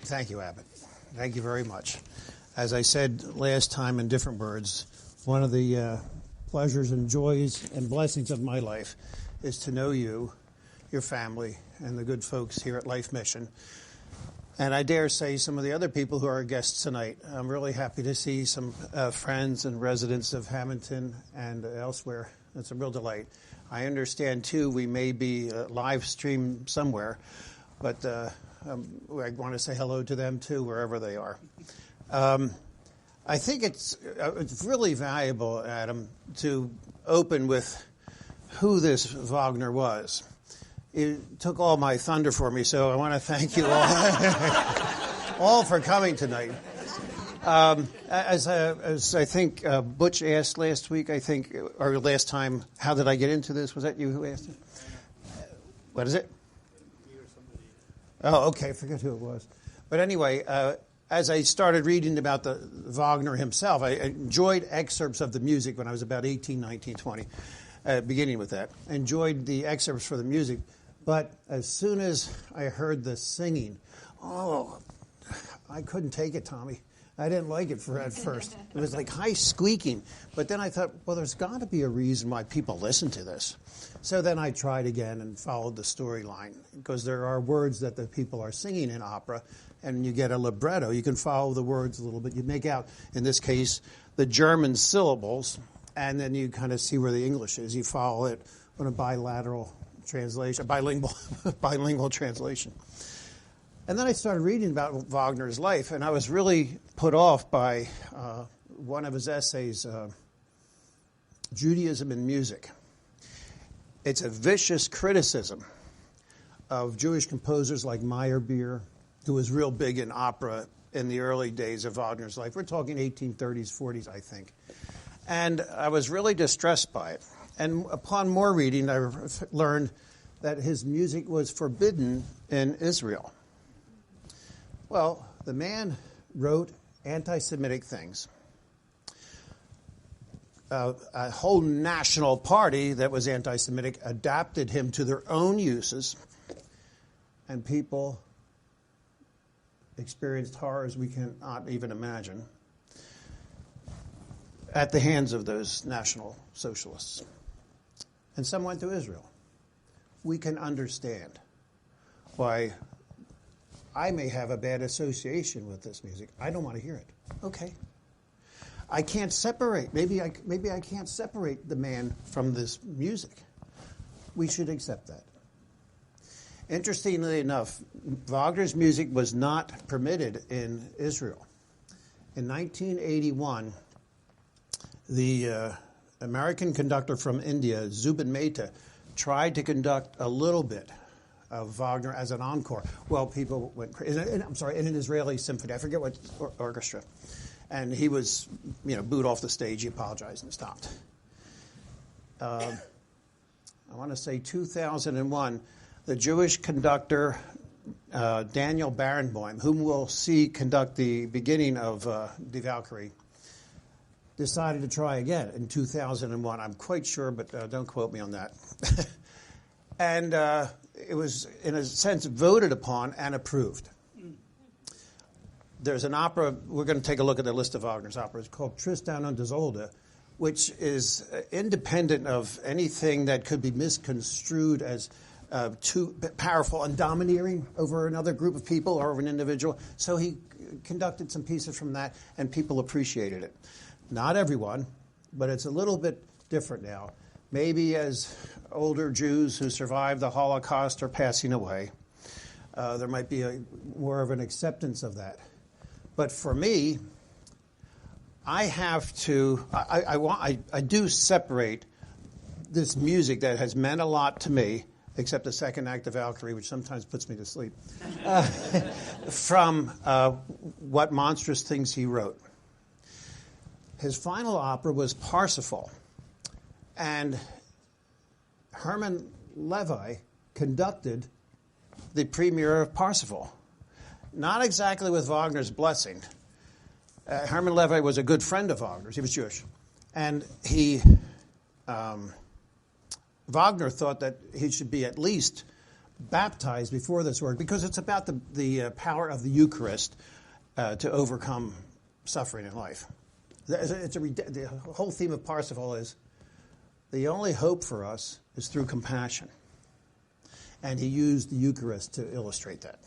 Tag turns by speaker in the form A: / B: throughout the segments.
A: Thank you, Abbott. Thank you very much. As I said last time in different words, one of the pleasures and joys and blessings of my life is to know you, your family, and the good folks here at Life Mission. And I dare say some of the other people who are our guests tonight. I'm really happy to see some friends and residents of Hamilton and elsewhere. It's a real delight. I understand, too, we may be live streamed somewhere, but I want to say hello to them, too, wherever they are. I think it's really valuable, Adam, to open with who this Wagner was. It took all my thunder for me, so I want to thank you all for coming tonight. As I think Butch asked last week, or last time, how did I get into this? Was that you who asked it? What is it? Oh, okay, I forget who it was. But anyway, as I started reading about the Wagner himself, I enjoyed excerpts of the music when I was about 18, 19, 20, beginning with that. I enjoyed the excerpts for the music. But as soon as I heard the singing, I couldn't take it, Tommy. I didn't like it at first. It was like high squeaking. But then I thought, well, there's got to be a reason why people listen to this. So then I tried again and followed the storyline, because there are words that the people are singing in opera, and you get a libretto. You can follow the words a little bit. You make out, in this case, the German syllables, and then you kind of see where the English is. You follow it on a bilateral translation, bilingual translation. And then I started reading about Wagner's life, and I was really put off by one of his essays, Judaism and Music. It's a vicious criticism of Jewish composers like Meyerbeer, who was real big in opera in the early days of Wagner's life. We're talking 1830s, 40s, I think. And I was really distressed by it. And upon more reading, I learned that his music was forbidden in Israel. Well, the man wrote anti-Semitic things. A whole national party that was anti-Semitic adapted him to their own uses, and people experienced horrors we cannot even imagine at the hands of those National Socialists. And some went to Israel. We can understand why I may have a bad association with this music. I don't want to hear it. Okay. I can't separate. Maybe I can't separate the man from this music. We should accept that. Interestingly enough, Wagner's music was not permitted in Israel. In 1981, the American conductor from India, Zubin Mehta, tried to conduct a little bit of Wagner as an encore. Well, people went crazy. In an Israeli symphony. I forget what orchestra. And he was, booed off the stage. He apologized and stopped. I want to say 2001, the Jewish conductor Daniel Barenboim, whom we'll see conduct the beginning of the Valkyrie, decided to try again in 2001. I'm quite sure, but don't quote me on that. And it was, in a sense, voted upon and approved. There's an opera, we're going to take a look at the list of Wagner's operas, called Tristan und Isolde, which is independent of anything that could be misconstrued as too powerful and domineering over another group of people or over an individual. So he conducted some pieces from that, and people appreciated it. Not everyone, but it's a little bit different now. Maybe as older Jews who survived the Holocaust are passing away, there might be more of an acceptance of that. But for me, I do separate this music that has meant a lot to me, except the second act of Valkyrie, which sometimes puts me to sleep, from what monstrous things he wrote. His final opera was Parsifal, and Hermann Levi conducted the premiere of Parsifal. Not exactly with Wagner's blessing. Hermann Levi was a good friend of Wagner's. He was Jewish. And Wagner thought that he should be at least baptized before this word because it's about the power of the Eucharist to overcome suffering in life. The whole theme of Parsifal is the only hope for us is through compassion. And he used the Eucharist to illustrate that.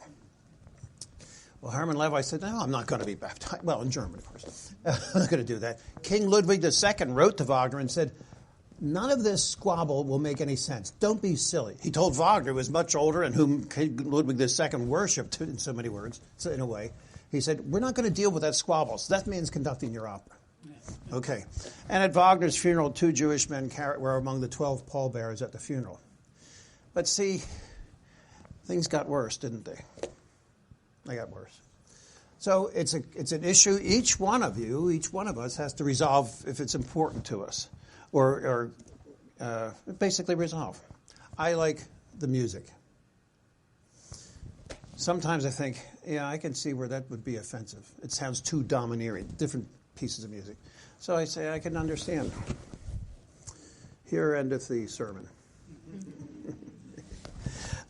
A: Well, Herman Levi said, no, I'm not going to be baptized. Well, in German, of course. I'm not going to do that. King Ludwig II wrote to Wagner and said, none of this squabble will make any sense. Don't be silly. He told Wagner, who was much older and whom King Ludwig II worshipped, in so many words, so in a way, he said, we're not going to deal with that squabble. So that means conducting your opera. Okay. And at Wagner's funeral, 2 Jewish men were among the 12 pallbearers at the funeral. But see, things got worse, didn't they? They got worse. So it's an issue each one of us has to resolve if it's important to us, or basically resolve. I like the music. Sometimes I think, yeah, I can see where that would be offensive. It sounds too domineering, different pieces of music. So I say I can understand. Here endeth the sermon.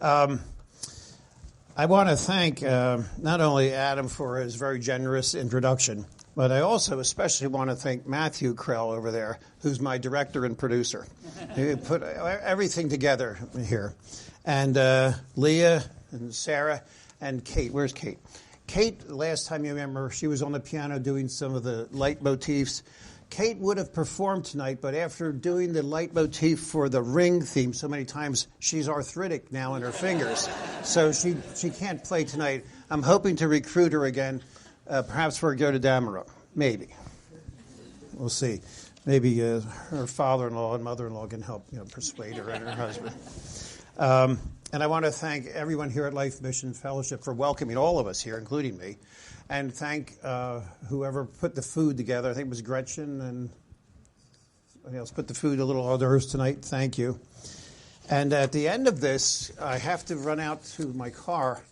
A: I want to thank not only Adam for his very generous introduction, but I also especially want to thank Matthew Krell over there, who's my director and producer. He put everything together here. And Leah and Sarah and Kate. Where's Kate? Kate, last time you remember, she was on the piano doing some of the leitmotifs. Kate would have performed tonight, but after doing the leitmotif for the Ring theme so many times, she's arthritic now in her fingers. So she can't play tonight. I'm hoping to recruit her again, perhaps for a go to Dameron. Maybe. We'll see. Maybe her father-in-law and mother-in-law can help persuade her and her husband. And I want to thank everyone here at Life Mission Fellowship for welcoming all of us here, including me. And thank whoever put the food together. I think it was Gretchen and somebody else put the food, a little hors d'oeuvres tonight. Thank you. And at the end of this, I have to run out to my car.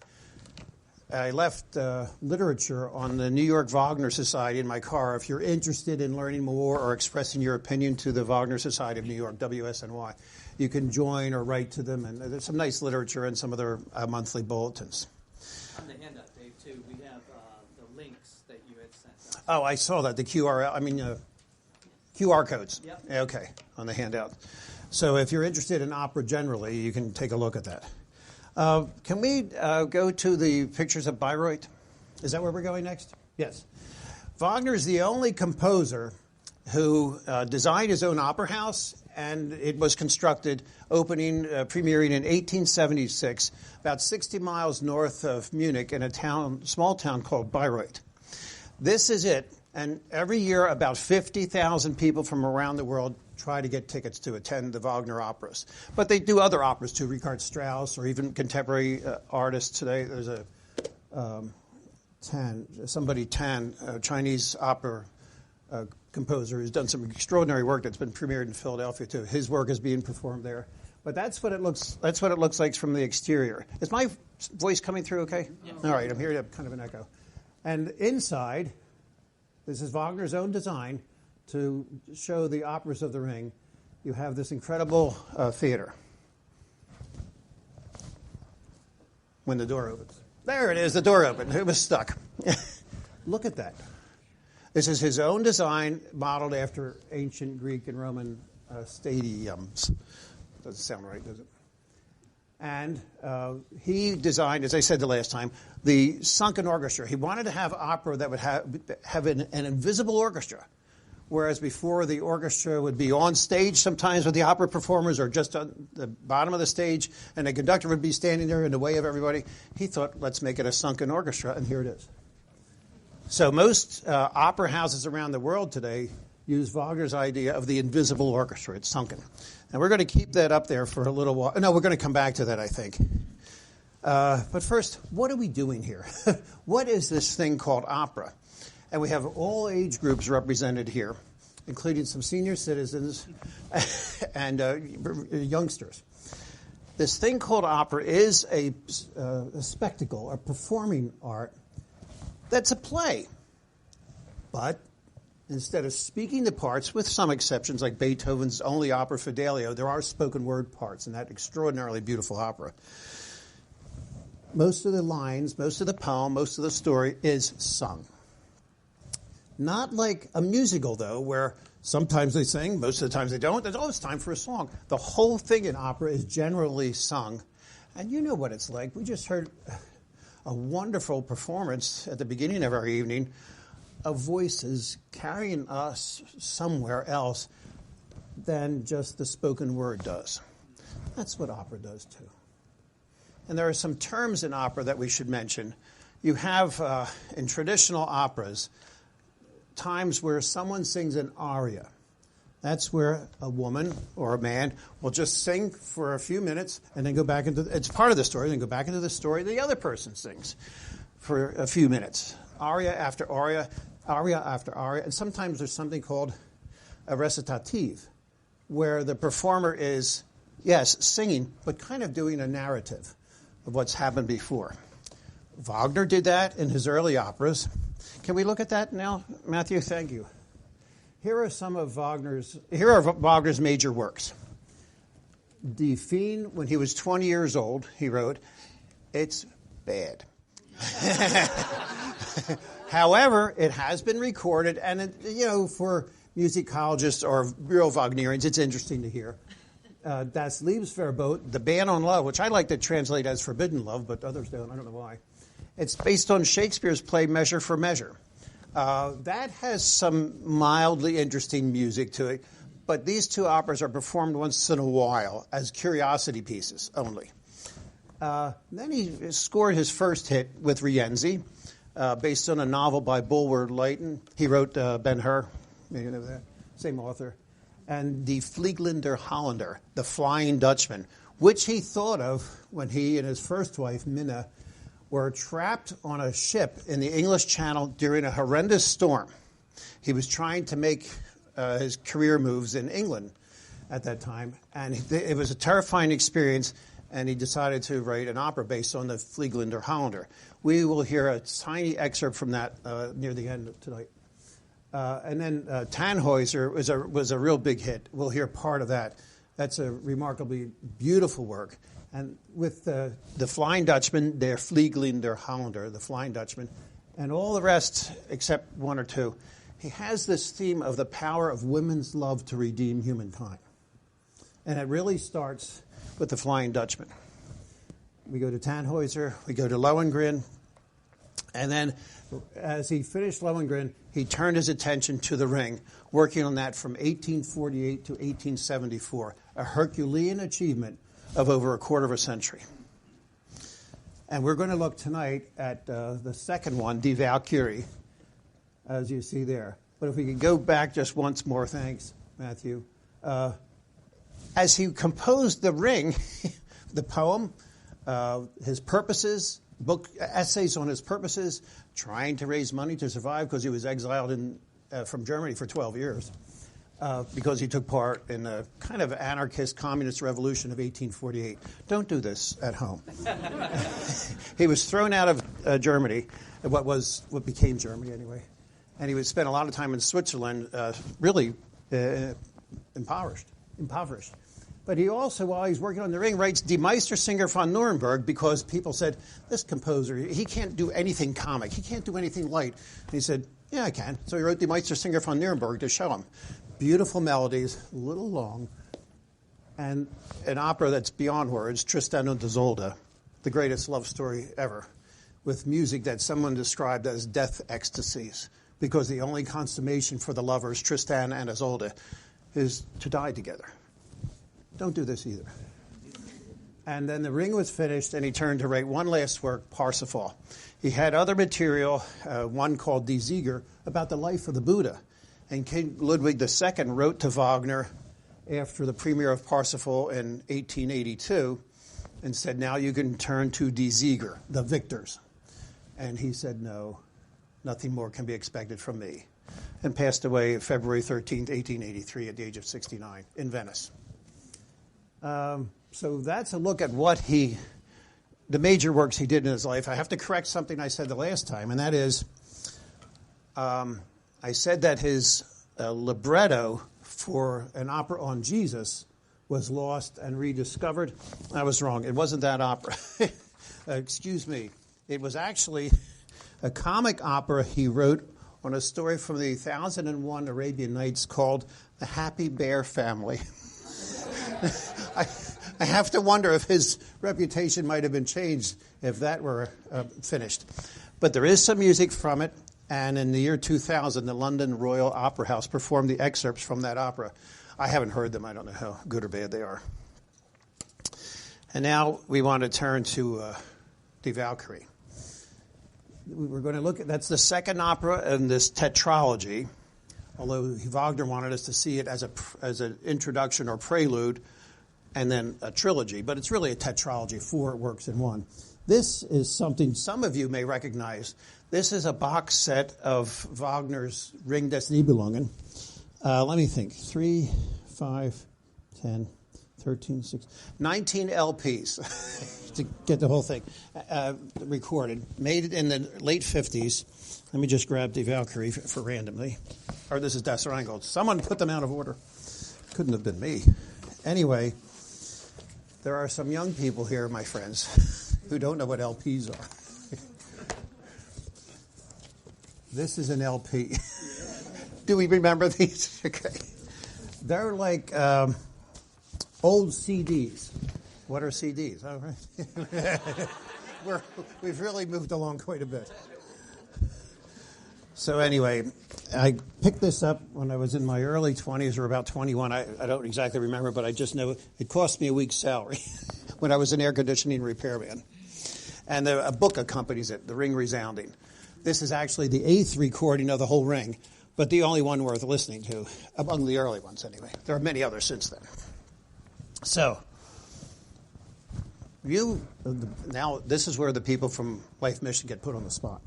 A: I left literature on the New York Wagner Society in my car. If you're interested in learning more or expressing your opinion to the Wagner Society of New York, WSNY, you can join or write to them. And there's some nice literature in some of their monthly bulletins.
B: On the handout, Dave, too, we have the links that you had sent us.
A: Oh, I saw that, the QR codes.
B: Yep.
A: Okay, on the handout. So if you're interested in opera generally, you can take a look at that. Can we go to the pictures of Bayreuth? Is that where we're going next? Yes. Wagner is the only composer who designed his own opera house, and it was constructed, premiering in 1876, about 60 miles north of Munich in a small town called Bayreuth. This is it, and every year about 50,000 people from around the world try to get tickets to attend the Wagner operas. But they do other operas too, Richard Strauss, or even contemporary artists today. There's a Chinese opera composer who's done some extraordinary work that's been premiered in Philadelphia too. His work is being performed there. But that's what it looks like from the exterior. Is my voice coming through okay?
B: Yeah.
A: All right, I'm hearing kind of an echo. And inside, this is Wagner's own design to show the operas of the Ring. You have this incredible theater. When the door opens. There it is, the door opened. It was stuck. Look at that. This is his own design, modeled after ancient Greek and Roman stadiums. Doesn't sound right, does it? And he designed, as I said the last time, the sunken orchestra. He wanted to have opera that would have an invisible orchestra, whereas before the orchestra would be on stage sometimes with the opera performers or just on the bottom of the stage, and the conductor would be standing there in the way of everybody. He thought, let's make it a sunken orchestra, and here it is. So most opera houses around the world today use Wagner's idea of the invisible orchestra. It's sunken. And we're going to keep that up there for a little while. No, we're going to come back to that, I think. But first, what are we doing here? What is this thing called opera? And we have all age groups represented here, including some senior citizens and youngsters. This thing called opera is a spectacle, a performing art that's a play. But instead of speaking the parts, with some exceptions like Beethoven's only opera Fidelio, there are spoken word parts in that extraordinarily beautiful opera. most of the lines, most of the poem, most of the story is sung. Not like a musical, though, where sometimes they sing, most of the times they don't. There's always time for a song. The whole thing in opera is generally sung. And you know what it's like. We just heard a wonderful performance at the beginning of our evening of voices carrying us somewhere else than just the spoken word does. That's what opera does, too. And there are some terms in opera that we should mention. You have, in traditional operas, times where someone sings an aria. That's where a woman or a man will just sing for a few minutes and then go back into, it's part of the story, then go back into the story. The other person sings for a few minutes. Aria after aria after aria. And sometimes there's something called a recitative, where the performer is, yes, singing, but kind of doing a narrative of what's happened before. Wagner did that in his early operas. Can we look at that now, Matthew? Thank you. Here are Wagner's major works. Die Feen, when he was 20 years old, he wrote, it's bad. However, it has been recorded, and for musicologists or real Wagnerians, it's interesting to hear. Das Liebesverbot, the ban on love, which I like to translate as forbidden love, but others don't. I don't know why. It's based on Shakespeare's play Measure for Measure. That has some mildly interesting music to it, but these two operas are performed once in a while as curiosity pieces only. Then he scored his first hit with Rienzi, based on a novel by Bulwer Lytton. He wrote Ben-Hur, you know that, same author. And Die Fliegende Holländer, the Flying Dutchman, which he thought of when he and his first wife, Minna, were trapped on a ship in the English Channel during a horrendous storm. He was trying to make his career moves in England at that time, and it was a terrifying experience, and he decided to write an opera based on the Fliegende Holländer. We will hear a tiny excerpt from that near the end of tonight. And then Tannhäuser was a real big hit. We'll hear part of that. That's a remarkably beautiful work. And with the Flying Dutchman, Der Fliegende Holländer, the Flying Dutchman, and all the rest except one or two, he has this theme of the power of women's love to redeem humankind. And it really starts with the Flying Dutchman. We go to Tannhäuser, we go to Lohengrin, and then as he finished Lohengrin, he turned his attention to the Ring, working on that from 1848 to 1874, a Herculean achievement of over a quarter of a century. And we're going to look tonight at the second one, Die Valkyrie, as you see there. But if we could go back just once more, thanks, Matthew. As he composed The Ring, the poem, his purposes, essays on his purposes, trying to raise money to survive because he was exiled from Germany for 12 years. Because he took part in a kind of anarchist communist revolution of 1848. Don't do this at home. He was thrown out of Germany, what became Germany anyway, and he would spend a lot of time in Switzerland, really impoverished. But he also, while he's working on The Ring, writes Die Meistersinger von Nuremberg because people said, this composer, he can't do anything comic. He can't do anything light. And he said, yeah, I can. So he wrote Die Meistersinger von Nuremberg to show him. Beautiful melodies, a little long, and an opera that's beyond words, Tristan und Isolde, the greatest love story ever, with music that someone described as death ecstasies, because the only consummation for the lovers, Tristan and Isolde, is to die together. Don't do this either. And then The Ring was finished, and he turned to write one last work, Parsifal. He had other material, one called Die Sieger, about the life of the Buddha. And King Ludwig II wrote to Wagner after the premiere of Parsifal in 1882 and said, now you can turn to Die Sieger, the victors. And he said, no, nothing more can be expected from me. And passed away February 13th, 1883 at the age of 69 in Venice. So that's a look at the major works he did in his life. I have to correct something I said the last time, and that is, I said that his libretto for an opera on Jesus was lost and rediscovered. I was wrong. It wasn't that opera. excuse me, it was actually a comic opera he wrote on a story from the 1001 Arabian Nights called The Happy Bear Family. I have to wonder if his reputation might have been changed if that were finished. But there is some music from it, and in the year 2000, the London Royal Opera House performed the excerpts from that opera. I haven't heard them. I don't know how good or bad they are. And now we want to turn to Die Valkyrie. We're going to look at, that's the second opera in this tetralogy, although Wagner wanted us to see it as an introduction or prelude and then a trilogy, but it's really a tetralogy, 4 works in one. This is something some of you may recognize. This is a box set of Wagner's Ring des Nibelungen. Let me think, 3, 5, 10, 13, 16, 19 LPs to get the whole thing recorded. Made it in the late 50s. Let me just grab Die Valkyrie for randomly. Or this is Das Rheingold. Someone put them out of order. Couldn't have been me. Anyway, there are some young people here, my friends, who don't know what LPs are. This is an LP. Do we remember these? Okay. They're like old CDs. What are CDs? Oh, right. We've really moved along quite a bit. So anyway, I picked this up when I was in my early 20s or about 21. I don't exactly remember, but I just know it cost me a week's salary when I was an air conditioning repairman. And a book accompanies it, The Ring Resounding. This is actually the 8th recording of the whole Ring, but the only one worth listening to, among the early ones anyway. There are many others since then. So, now this is where the people from Life Mission get put on the spot.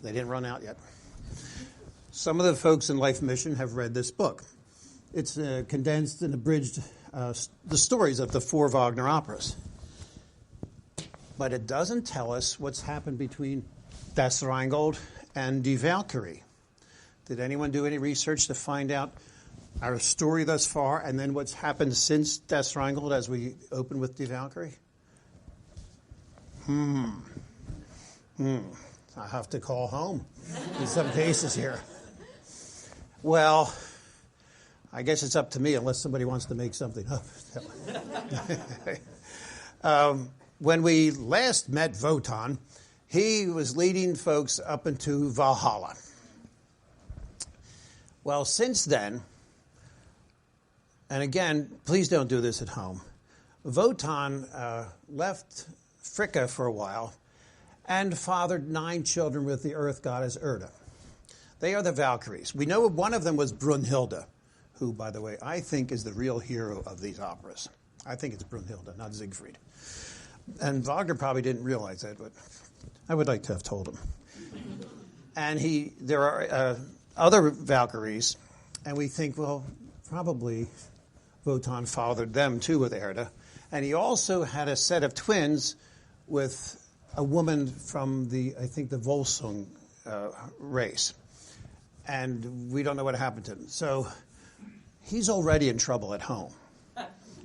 A: They didn't run out yet. Some of the folks in Life Mission have read this book. It's condensed and abridged the stories of the 4 Wagner operas. But it doesn't tell us what's happened between Das Rheingold and Die Valkyrie. Did anyone do any research to find out our story thus far and then what's happened since Das Rheingold as we open with Die Valkyrie? I have to call home in some cases here. Well, I guess it's up to me unless somebody wants to make something up. When we last met Votan, he was leading folks up into Valhalla. Well, since then, and again, please don't do this at home, Votan left Fricka for a while and fathered 9 children with the earth goddess Erda. They are the Valkyries. We know one of them was Brunhilde, who, by the way, I think is the real hero of these operas. I think it's Brunhilde, not Siegfried. And Wagner probably didn't realize that, but I would like to have told him. And there are other Valkyries, and we think, well, probably Wotan fathered them too with Erda. And he also had a set of twins with a woman from the Volsung race. And we don't know what happened to him. So he's already in trouble at home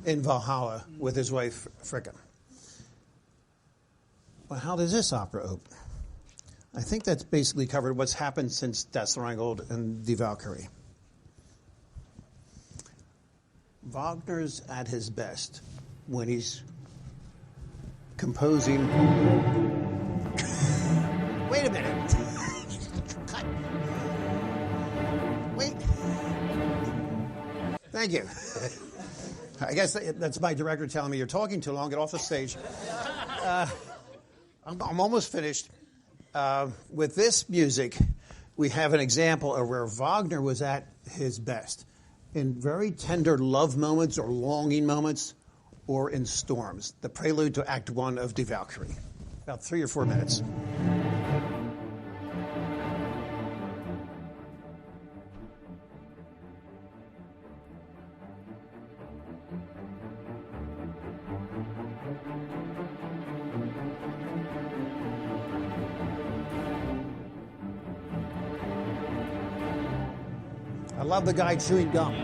A: in Valhalla with his wife Fricka. Well, how does this opera open? I think that's basically covered what's happened since Das Rheingold and Die Valkyrie. Wagner's at his best when he's composing. Wait a minute. Cut. Wait. Thank you. I guess that's my director telling me you're talking too long. Get off the stage. I'm almost finished. With this music, we have an example of where Wagner was at his best. In very tender love moments or longing moments, or in storms. The prelude to Act 1 of Die Valkyrie. About 3 or 4 minutes. I love the guy chewing gum.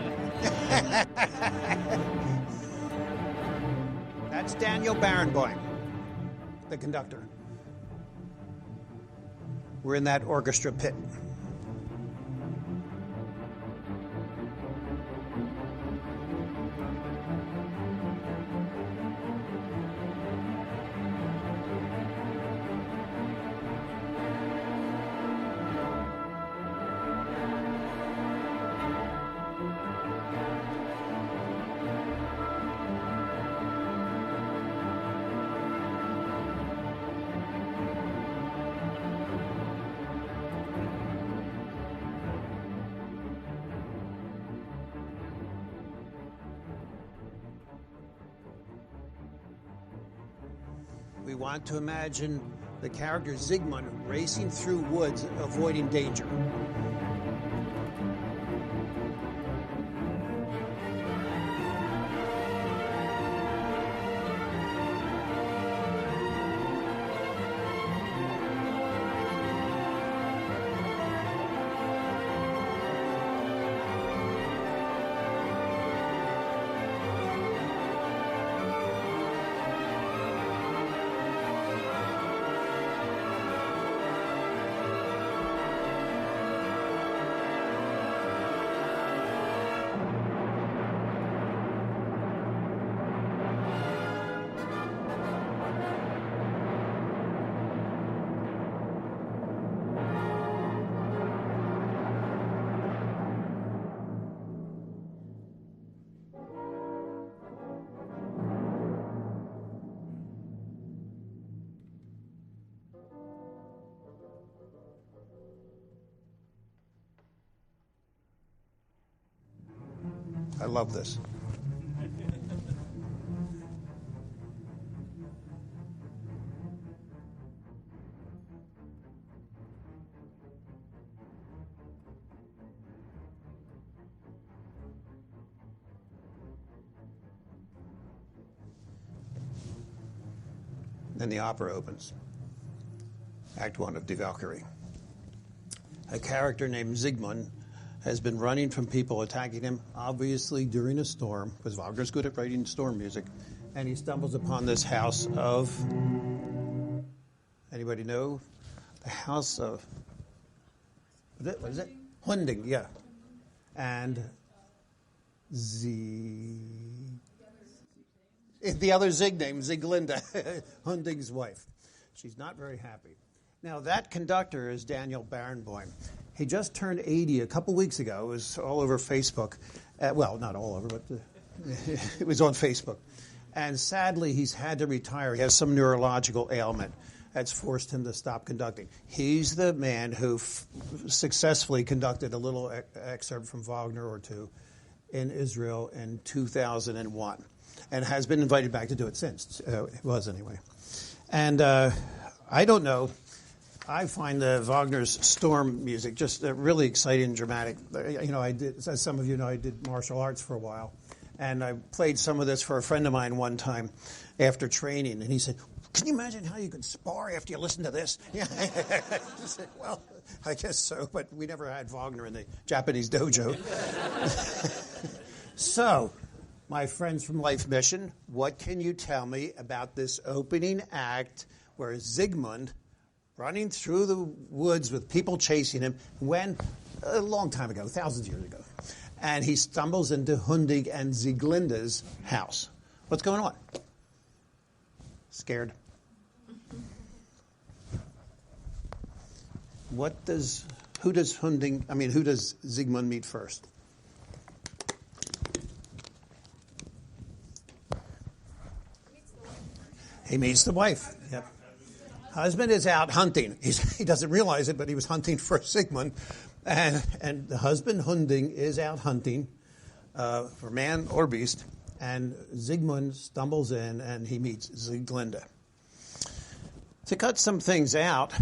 A: That's Daniel Barenboim. the conductor. We're in that orchestra pit. We want to imagine the character Siegmund racing through woods, avoiding danger. I love this. Then the opera opens. Act 1 of Die Valkyrie. A character named Siegmund has been running from people attacking him, obviously during a storm, because Wagner's good at writing storm music, and he stumbles upon this house of, anybody know? The house of, what is it? Hunding, yeah. And the other Zig name, Sieglinde, Hunding's wife. She's not very happy. Now, that conductor is Daniel Barenboim. He just turned 80 a couple weeks ago. It was all over Facebook. Well, not all over, but it was on Facebook. And sadly, he's had to retire. He has some neurological ailment that's forced him to stop conducting. He's the man who successfully conducted a little excerpt from Wagner or two in Israel in 2001 and has been invited back to do it since. It was anyway. And I don't know. I find Wagner's storm music just really exciting and dramatic. You know, I did, as some of you know, I did martial arts for a while, and I played some of this for a friend of mine one time after training, and he said, "Can you imagine how you can spar after you listen to this?" Yeah. I said, "Well, I guess so, but we never had Wagner in the Japanese dojo." So, my friends from Life Mission, what can you tell me about this opening act where Siegmund, running through the woods with people chasing him, when, a long time ago, thousands of years ago, and he stumbles into Hunding and Sieglinde's house. What's going on? Scared? Who does Siegmund meet first? He meets the wife. Yep. Husband is out hunting. He doesn't realize it, but he was hunting for Siegmund. And the husband, Hunding, is out hunting for man or beast. And Siegmund stumbles in and he meets Sieglinde. To cut some things out,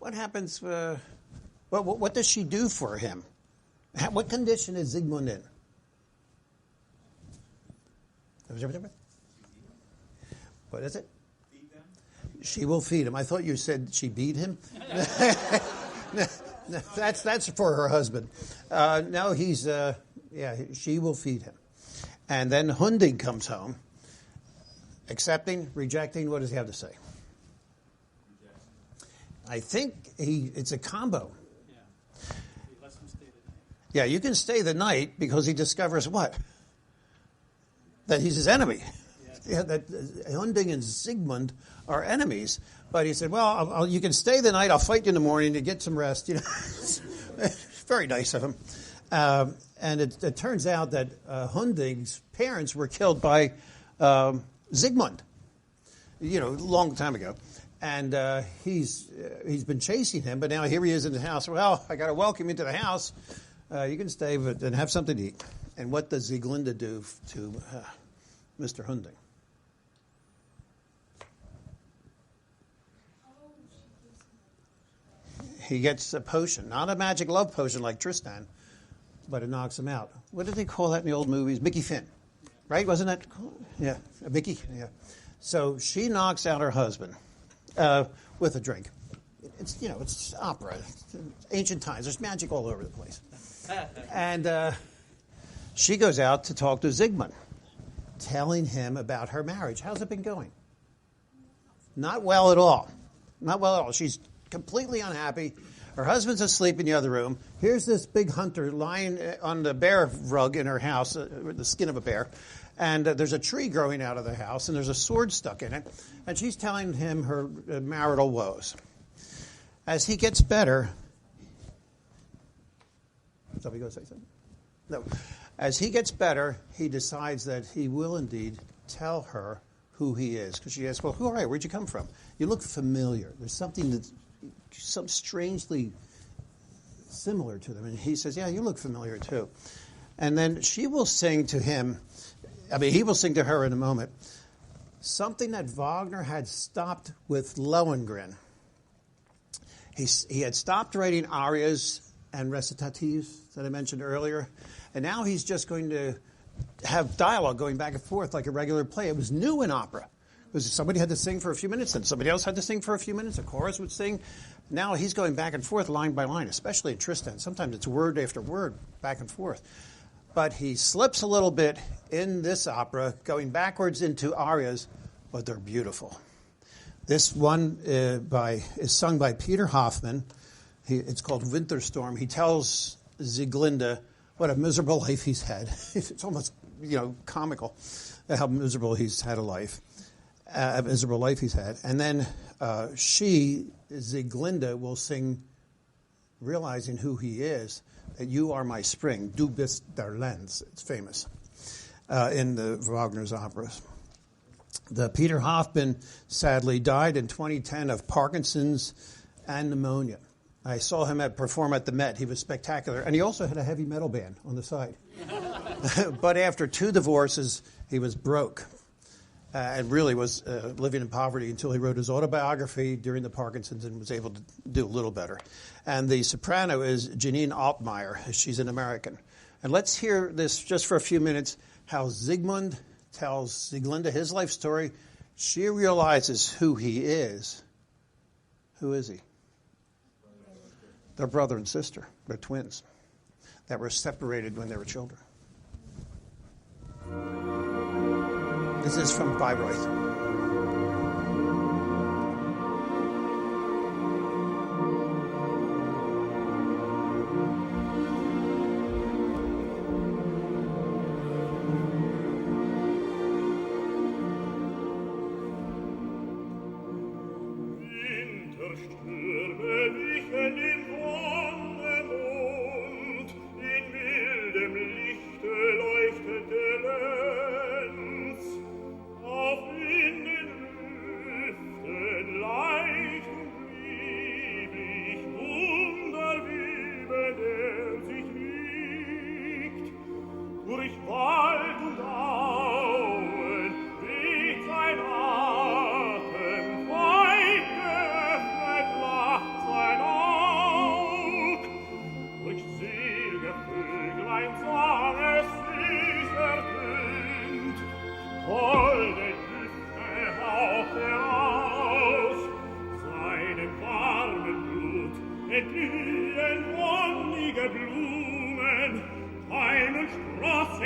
A: what happens? What does she do for him? What condition is Siegmund in? What is it? She will feed him. I thought you said she beat him. That's for her husband. No, she will feed him. And then Hunding comes home, Accepting, rejecting, what does he have to say? I think it's a combo.
B: Yeah. He lets him stay the night.
A: Yeah, you can stay the night because he discovers what? That he's his enemy. Yeah, that Hunding and Siegmund are enemies. But he said, well, you can stay the night. I'll fight you in the morning to get some rest. You know, very nice of him. And it turns out that Hunding's parents were killed by Siegmund, you know, a long time ago. And he's been chasing him, but now here he is in the house. Well, I got to welcome you to the house. You can stay and have something to eat. And what does Sieglinde do to Mr. Hunding? He gets a potion, not a magic love potion like Tristan, but it knocks him out. What did they call that in the old movies? Mickey Finn, right? Wasn't that cool? Yeah, Mickey. Yeah. So she knocks out her husband with a drink. It's, you know, it's opera, it's ancient times. There's magic all over the place. And she goes out to talk to Siegmund, telling him about her marriage. How's it been going? Not well at all. Not well at all. She's completely unhappy. Her husband's asleep in the other room. Here's this big hunter lying on the bear rug in her house, the skin of a bear. And there's a tree growing out of the house, and there's a sword stuck in it. And she's telling him her marital woes. As he gets better... Somebody go say something? No. As he gets better, he decides that he will indeed tell her who he is. Because she asks, well, who are you? Where'd you come from? You look familiar. There's something strangely similar to them. And he says, yeah, you look familiar too. And then she will sing to him, he will sing to her in a moment, something that Wagner had stopped with Lohengrin. He had stopped writing arias and recitatives that I mentioned earlier, and now he's just going to have dialogue going back and forth like a regular play. It was new in opera. Because somebody had to sing for a few minutes, and somebody else had to sing for a few minutes, a chorus would sing. Now he's going back and forth line by line, especially in Tristan. Sometimes it's word after word, back and forth. But he slips a little bit in this opera, going backwards into arias, but they're beautiful. This one is sung by Peter Hoffmann. It's called Winterstorm. He tells Sieglinde what a miserable life he's had. It's almost, comical how miserable he's had a miserable life he's had. And then Sieglinde, will sing, realizing who he is, that you are my spring, du bist der Lenz. It's famous in the Wagner's operas. The Peter Hoffmann sadly died in 2010 of Parkinson's and pneumonia. I saw him perform at the Met. He was spectacular. And he also had a heavy metal band on the side. But after 2 divorces, he was broke and really was living in poverty until he wrote his autobiography during the Parkinson's and was able to do a little better. And the soprano is Janine Altmaier. She's an American. And let's hear this just for a few minutes, how Siegmund tells Sieglinde his life story. She realizes who he is. Who is he? They're brother and sister. They're twins that were separated when they were children. This is from Bayreuth.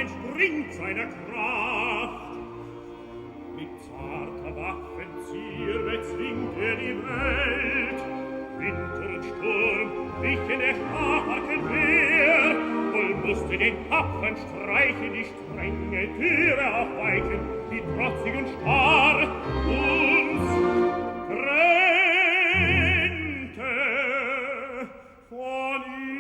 C: Entspringt seiner Kraft mit die Welt. Winter und Sturm, wichen der Haken her, wohl musste den tapfern Streichen die strenge Türe aufweichen, die trotzig und starr uns trennte von ihm.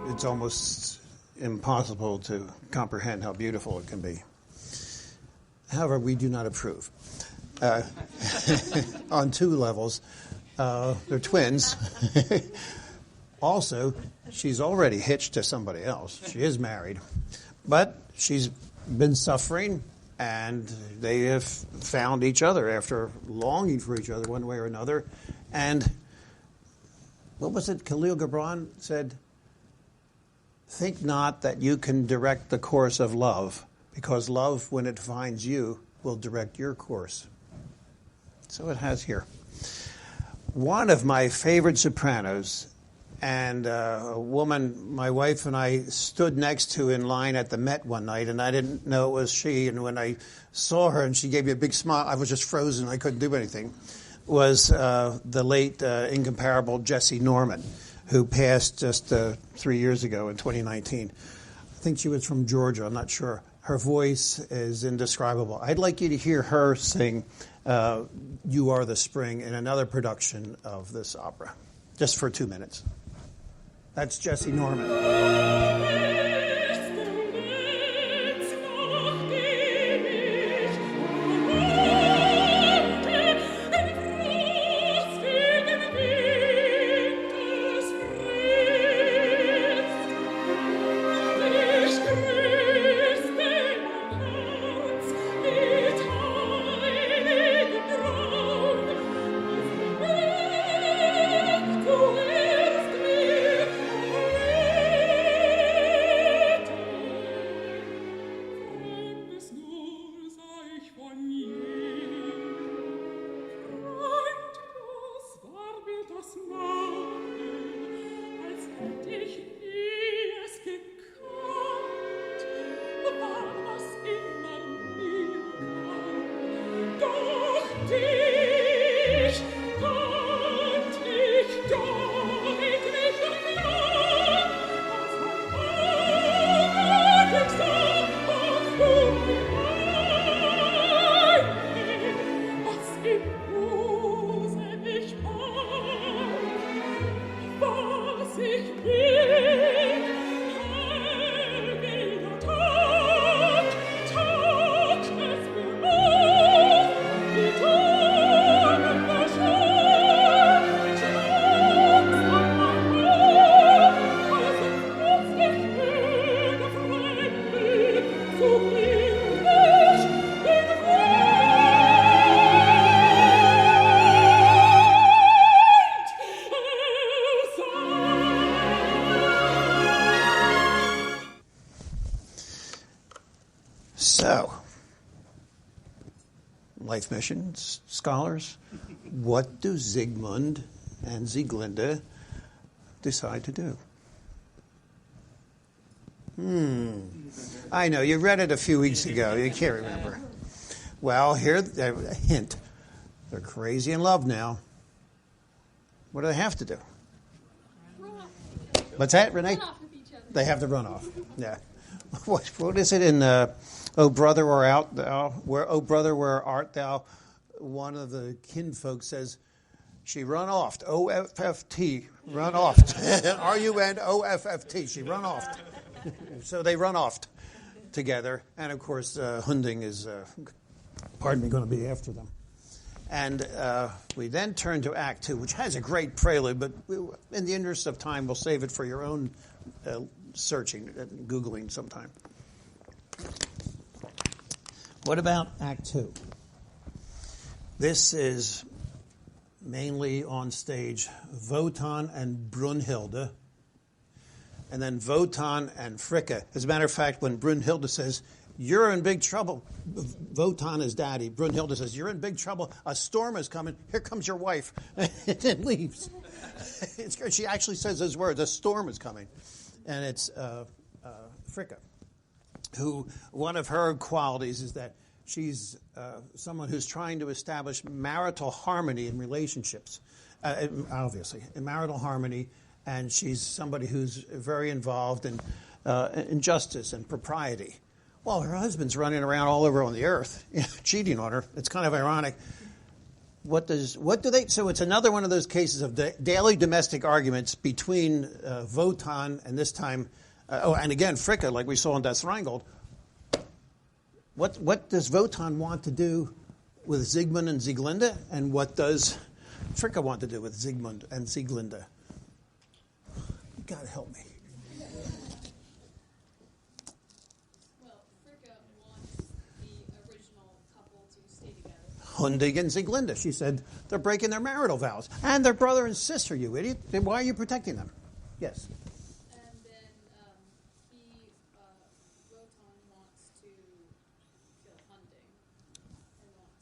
A: It's almost impossible to comprehend how beautiful it can be. However, we do not approve. On two levels. They're twins. Also, she's already hitched to somebody else. She is married. But she's been suffering, and they have found each other after longing for each other one way or another. And what was it Khalil Gibran said? Think not that you can direct the course of love, because love, when it finds you, will direct your course. So it has here. One of my favorite sopranos, and a woman my wife and I stood next to in line at the Met one night, and I didn't know it was she, and when I saw her and she gave me a big smile, I was just frozen. I couldn't do anything, was the late, incomparable Jessie Norman, who passed just 3 years ago in 2019. I think she was from Georgia. I'm not sure. Her voice is indescribable. I'd like you to hear her sing You Are the Spring in another production of this opera, just for 2 minutes. That's Jessie Norman. So, life missions scholars, what do Siegmund and Sieglinde decide to do? I know, you read it a few weeks ago. You can't remember. Well, here's a hint. They're crazy in love now. What do they have to do? What's that, Renee? They have to run off. Yeah. What is it in "O Brother, Where Art Thou"? "O Brother, Where Art Thou"? One of the kinfolk says, "She run oft." O-F-F-T. Run oft. R-U-N-O-F-F-T. She run oft. So they run oft together. And, of course, Hunding is, going to be after them. And we then turn to Act 2, which has a great prelude, but in the interest of time, we'll save it for your own searching, Googling sometime. What about Act 2? This is mainly on stage Wotan and Brunhilde, and then Wotan and Fricka. As a matter of fact, when Brunhilde says, "You're in big trouble," Wotan is daddy. Brunhilde says, "You're in big trouble. A storm is coming. Here comes your wife." And then leaves. It's great. She actually says those words, "A storm is coming." And it's Fricka, who one of her qualities is that she's someone who's trying to establish marital harmony in relationships, obviously, in marital harmony, and she's somebody who's very involved in justice and propriety. Well, her husband's running around all over on the earth, cheating on her. It's kind of ironic. So it's another one of those cases of daily domestic arguments between Wotan and this time, and again, Fricka, like we saw in Das Rheingold. What does Wotan want to do with Siegmund and Sieglinde, and what does Fricka want to do with Siegmund and Sieglinde? God help me. Hunding and Sieglinde. She said they're breaking their marital vows. And they're brother and sister, you idiot. Then why are you protecting them? Yes.
D: And then Votan wants to kill Hunding and wants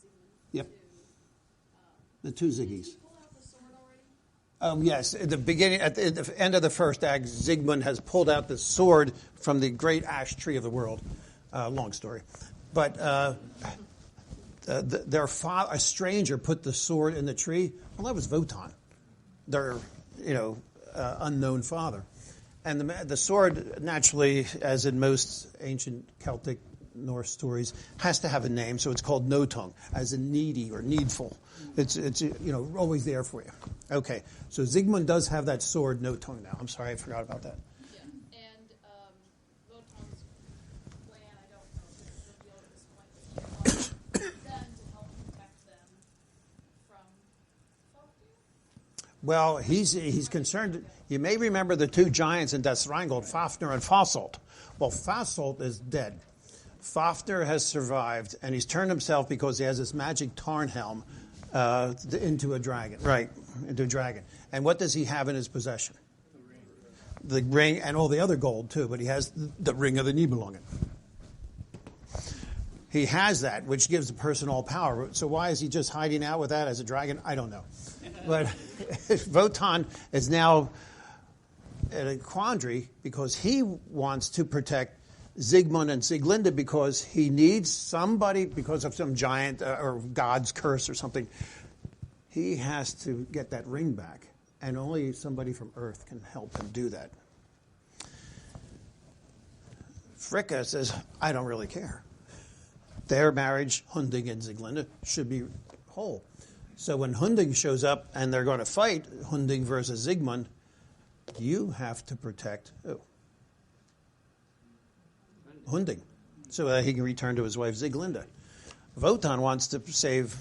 D: Siegmund
A: Yep.
D: to...
A: The two Ziggies.
D: Did he pull out the sword already?
A: Yes. At the beginning, at the end of the first act, Siegmund has pulled out the sword from the great ash tree of the world. Long story. But a stranger put the sword in the tree. Well, that was Wotan, their unknown father. And the sword, naturally, as in most ancient Celtic Norse stories, has to have a name. So it's called Notung, as in needy or needful. It's always there for you. Okay, so Siegmund does have that sword Notung now. I'm sorry, I forgot about that. Well, he's concerned. You may remember the two giants in Das Rheingold, Fafnir and Fasolt. Well, Fasolt is dead. Fafnir has survived, and he's turned himself because he has this magic Tarnhelm into a dragon. Right, into a dragon. And what does he have in his possession? The ring and all the other gold, too, but he has the ring of the Nibelungen. He has that, which gives the person all power. So why is he just hiding out with that as a dragon? I don't know. But Wotan is now in a quandary because he wants to protect Siegmund and Sieglinde because he needs somebody, because of some giant or god's curse or something. He has to get that ring back, and only somebody from Earth can help him do that. Fricka says, I don't really care. Their marriage, Hunding and Sieglinde, should be whole. So when Hunding shows up and they're going to fight, Hunding versus Siegmund, you have to protect who? Hunding, so that he can return to his wife Sieglinde. Votan wants to save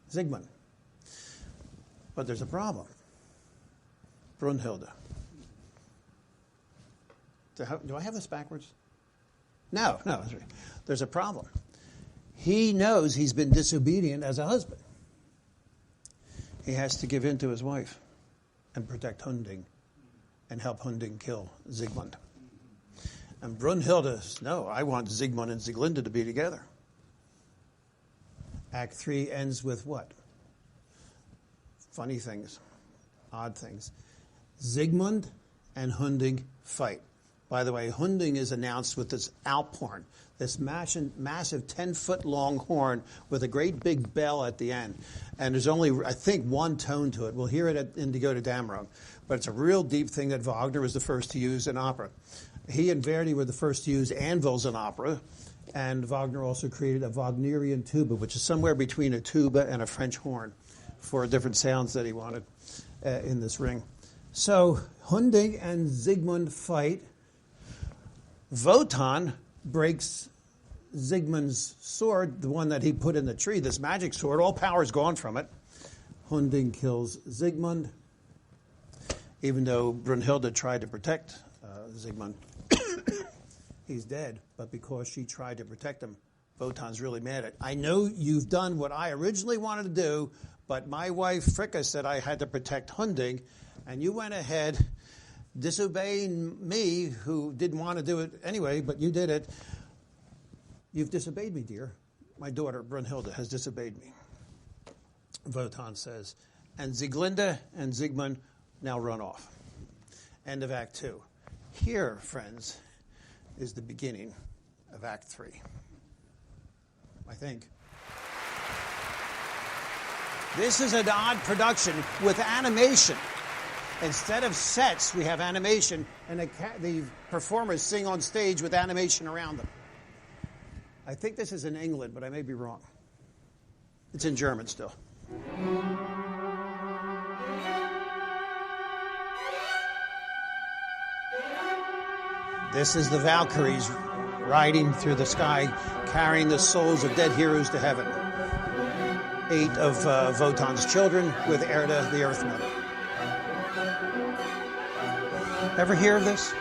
A: Siegmund. But there's a problem. Brunhilde. Do I have this backwards? No. There's a problem. He knows he's been disobedient as a husband. He has to give in to his wife and protect Hunding and help Hunding kill Siegmund. And Brunhilde says, no, I want Siegmund and Sieglinde to be together. Act 3 ends with what? Funny things, odd things. Siegmund and Hunding fight. By the way, Hunding is announced with this Alp horn, this massive 10-foot-long horn with a great big bell at the end. And there's only, I think, one tone to it. We'll hear it in To Go to Damrung. But it's a real deep thing that Wagner was the first to use in opera. He and Verdi were the first to use anvils in opera. And Wagner also created a Wagnerian tuba, which is somewhere between a tuba and a French horn for different sounds that he wanted in this ring. So Hunding and Siegmund fight. Votan breaks Siegmund's sword, the one that he put in the tree, this magic sword. All power's gone from it. Hunding kills Siegmund, even though Brunhilde tried to protect Siegmund. He's dead, but because she tried to protect him, Wotan's really mad at it. I know you've done what I originally wanted to do, but my wife Fricka said I had to protect Hunding, and you went ahead disobeying me, who didn't want to do it anyway, but you did it. You've disobeyed me, dear. My daughter Brunhilde has disobeyed me. Wotan says, and Sieglinde and Siegmund now run off. End of Act 2. Here, friends, is the beginning of Act 3. I think. This is an odd production with animation. Instead of sets, we have animation, and the performers sing on stage with animation around them. I think this is in England, but I may be wrong. It's in German still. This is the Valkyries riding through the sky, carrying the souls of dead heroes to heaven. 8 of Wotan's children with Erda, the Earth Mother. Ever hear of this?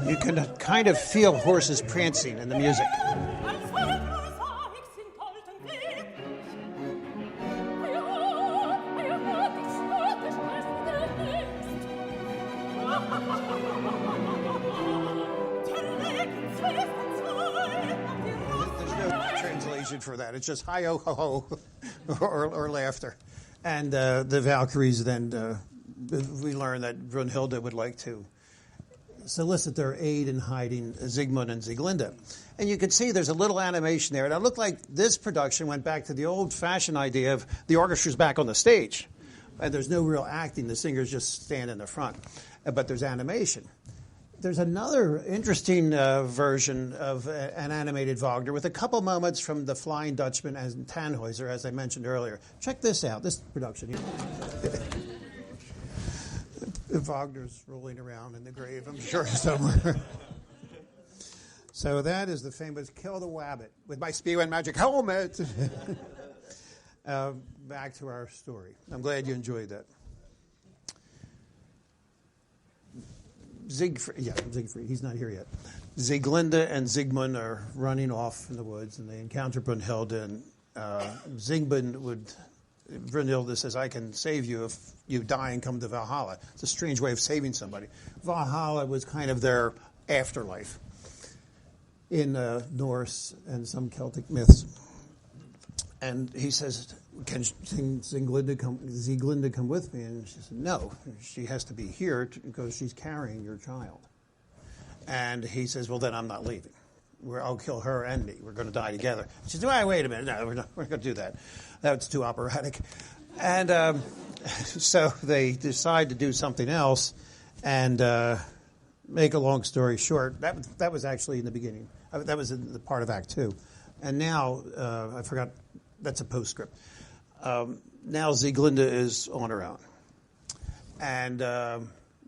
A: You can kind of feel horses prancing in the music. For that, it's just hi ho ho ho or laughter, and the Valkyries. Then we learn that Brunhilde would like to solicit their aid in hiding Siegmund and Sieglinde, and you can see there's a little animation there. And it looked like this production went back to the old-fashioned idea of the orchestra's back on the stage, and there's no real acting. The singers just stand in the front, but there's animation. There's another interesting version of an animated Wagner with a couple moments from The Flying Dutchman and Tannhäuser, as I mentioned earlier. Check this out, this production here. Wagner's rolling around in the grave, I'm sure, somewhere. So that is the famous Kill the Wabbit with my spear and magic helmet. Back to our story. I'm glad you enjoyed that. Siegfried, he's not here yet. Sieglinde and Siegmund are running off in the woods, and they encounter Brunhilde, and Brunhilde says, I can save you if you die and come to Valhalla. It's a strange way of saving somebody. Valhalla was kind of their afterlife in Norse and some Celtic myths. And he says, can Sieglinde come with me? And she said, no, she has to be here because she's carrying your child. And he says, well, then I'm not leaving. I'll kill her and me. We're going to die together. She says, wait a minute. No, we're not going to do that. That's too operatic. And so they decide to do something else. And make a long story short, that was actually in the beginning. That was in the part of Act 2. And now, I forgot, that's a postscript. Now Sieglinde is on her own. And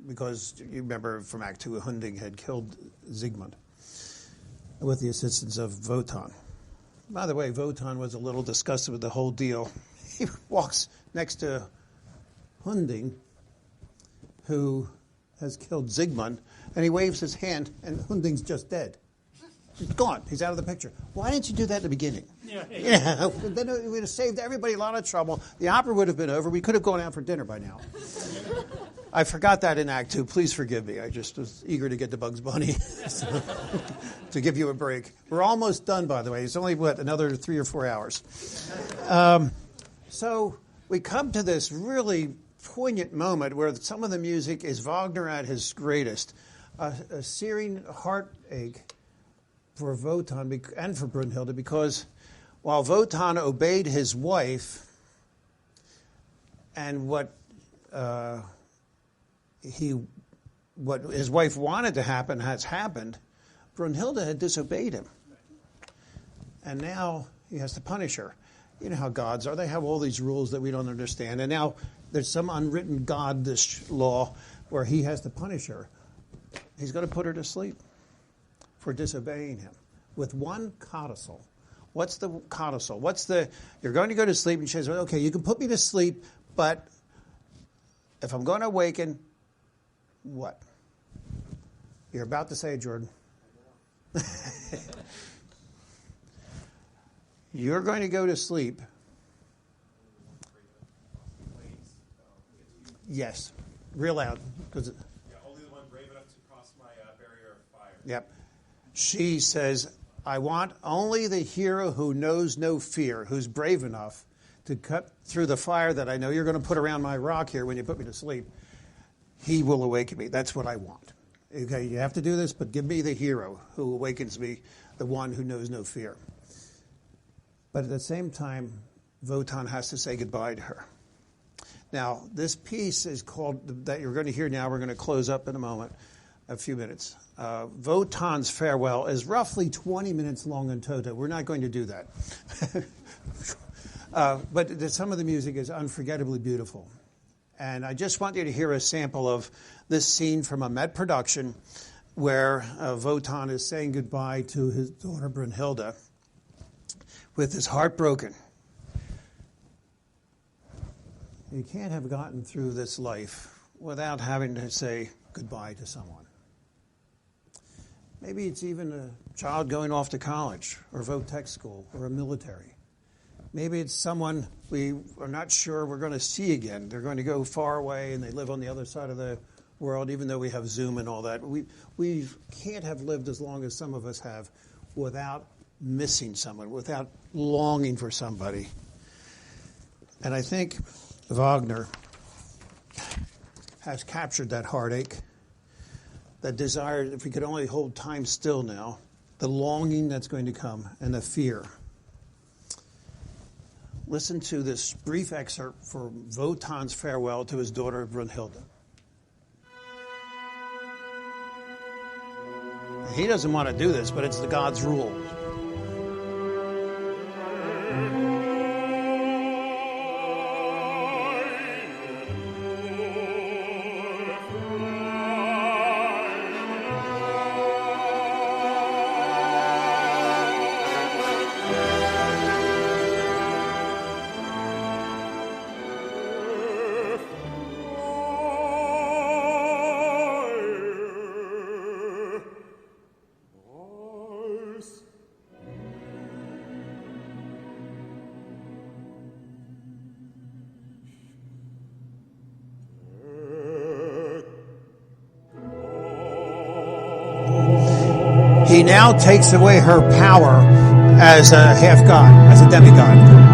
A: because you remember from Act 2, Hunding had killed Siegmund with the assistance of Votan. By the way, Votan was a little disgusted with the whole deal. He walks next to Hunding, who has killed Siegmund, and he waves his hand, and Hunding's just dead. He's gone. He's out of the picture. Why didn't you do that in the beginning? Yeah. Then it would have saved everybody a lot of trouble. The opera would have been over. We could have gone out for dinner by now. I forgot that in Act 2. Please forgive me. I just was eager to get to Bugs Bunny to give you a break. We're almost done, by the way. It's only, another 3 or 4 hours. So we come to this really poignant moment where some of the music is Wagner at his greatest. A searing heartache for Wotan and for Brunhilde, because while Wotan obeyed his wife and what his wife wanted to happen has happened, Brunhilde had disobeyed him. And now he has to punish her. You know how gods are. They have all these rules that we don't understand. And now there's some unwritten godish law where he has to punish her. He's going to put her to sleep for disobeying him with one codicil. What's the codicil? You're going to go to sleep, and she says, okay, you can put me to sleep, but if I'm going to awaken, what? You're about to say, Jordan. You're going to go to sleep. Yes, real loud.
E: Only the one brave enough to cross my barrier of fire.
A: Yep. She says, I want only the hero who knows no fear, who's brave enough to cut through the fire that I know you're going to put around my rock here when you put me to sleep. He will awaken me. That's what I want. Okay, you have to do this, but give me the hero who awakens me, the one who knows no fear. But at the same time, Wotan has to say goodbye to her. Now, this piece is called, that you're going to hear now, we're going to close up in a moment, a few minutes. Wotan's farewell is roughly 20 minutes long in toto. We're not going to do that. But some of the music is unforgettably beautiful. And I just want you to hear a sample of this scene from a Met production where Votan is saying goodbye to his daughter Brunhilde with his heart broken. You can't have gotten through this life without having to say goodbye to someone. Maybe it's even a child going off to college or Votech school or a military. Maybe it's someone we are not sure we're going to see again. They're going to go far away and they live on the other side of the world, even though we have Zoom and all that. We can't have lived as long as some of us have without missing someone, without longing for somebody. And I think Wagner has captured that heartache, that desire, if we could only hold time still now, the longing that's going to come, and the fear. Listen to this brief excerpt from Wotan's farewell to his daughter Brunhilde. He doesn't want to do this, but it's the God's rule. He now takes away her power as a half-god, as a demigod.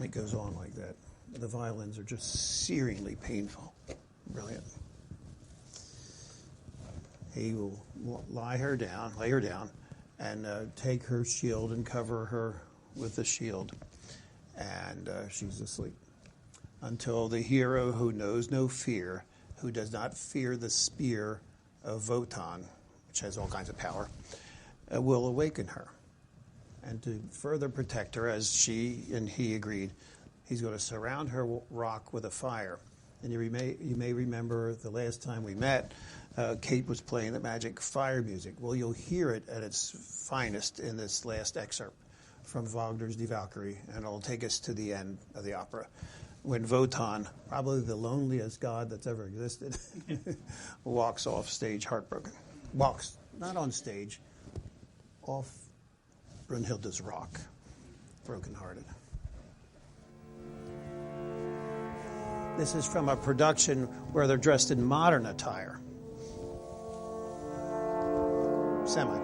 A: It goes on like that. The violins are just searingly painful. Brilliant. He will lay her down, and take her shield and cover her with the shield. And she's asleep. Until the hero who knows no fear, who does not fear the spear of Votan, which has all kinds of power, will awaken her. And to further protect her, as she and he agreed, he's going to surround her rock with a fire. And you may remember the last time we met, Kate was playing the magic fire music. Well, you'll hear it at its finest in this last excerpt from Wagner's Die Valkyrie, and it'll take us to the end of the opera, when Votan, probably the loneliest god that's ever existed, walks off stage heartbroken. Walks, not on stage, off Brunhilde's rock, brokenhearted. This is from a production where they're dressed in modern attire. Semi.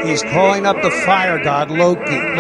A: He's calling up the fire god Loga.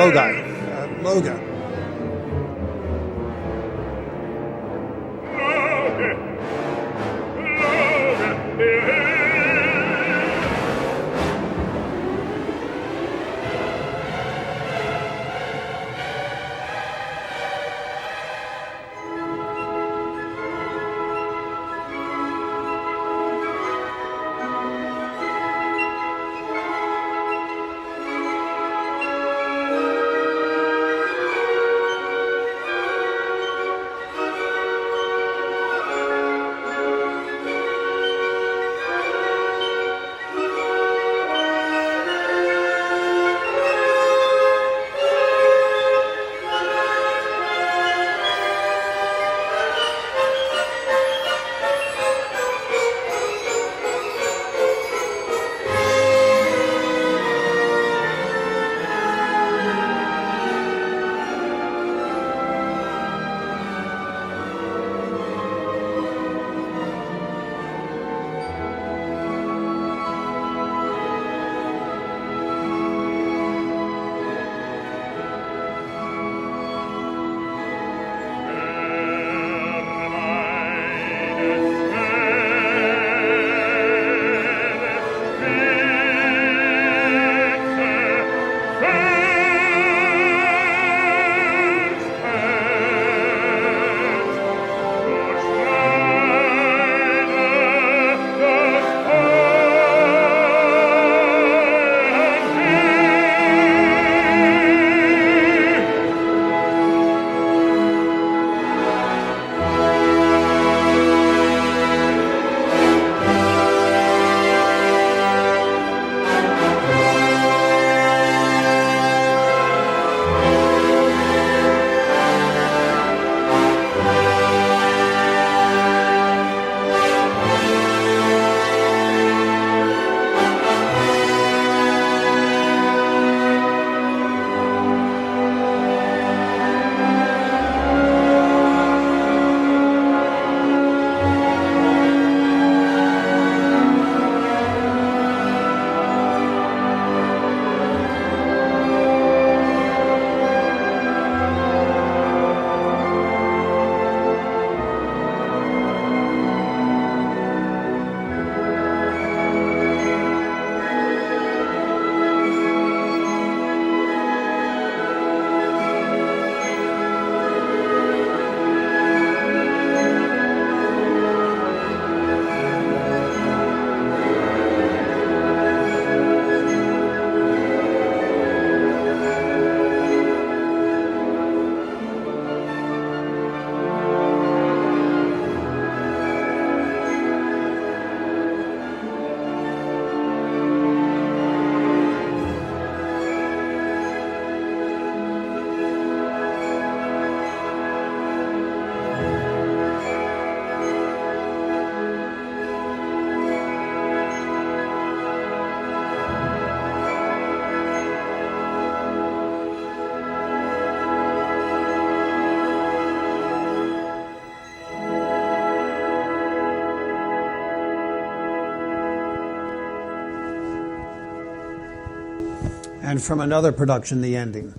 A: And from another production, the ending.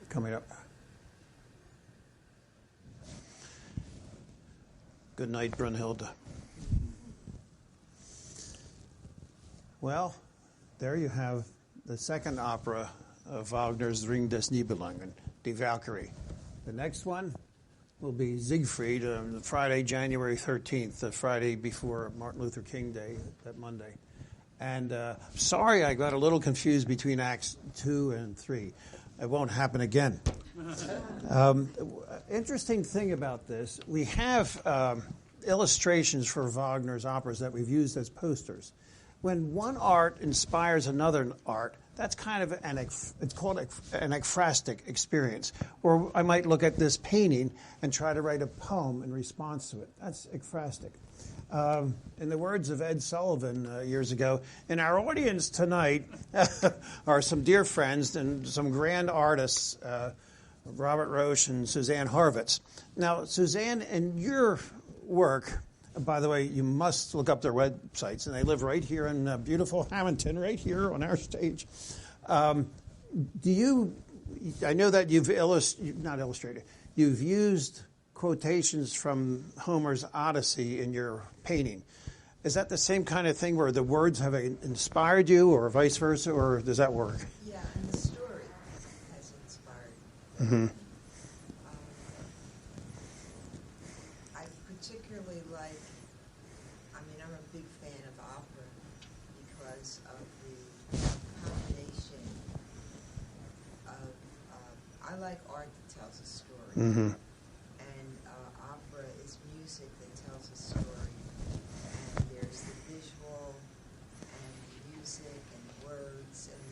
A: Coming up. Good night, Brunhilde. Well, there you have the second opera of Wagner's Ring des Nibelungen, Die Valkyrie. The next one will be Siegfried on Friday, January 13th, the Friday before Martin Luther King Day, that Monday. And sorry I got a little confused between Acts 2 and 3. It won't happen again. Interesting thing about this, we have illustrations for Wagner's operas that we've used as posters. when one art inspires another art, that's kind of it's called an ekphrastic experience, or I might look at this painting and try to write a poem in response to it. That's ekphrastic. In the words of Ed Sullivan years ago, in our audience tonight are some dear friends and some grand artists, Robert Roche and Suzanne Horvitz. Now, Suzanne, in your work, by the way, you must look up their websites, and they live right here in beautiful Hamilton, right here on our stage. I know that you've used quotations from Homer's Odyssey in your painting. Is that the same kind of thing where the words have inspired you, or vice versa, or does that work?
F: Yeah, and the story has inspired me.
A: Mm-hmm.
F: I particularly like, I'm a big fan of opera because of the combination of, I like art that tells a story.
A: Mm-hmm.
F: And opera is music that tells a story. And there's the visual and music and words. And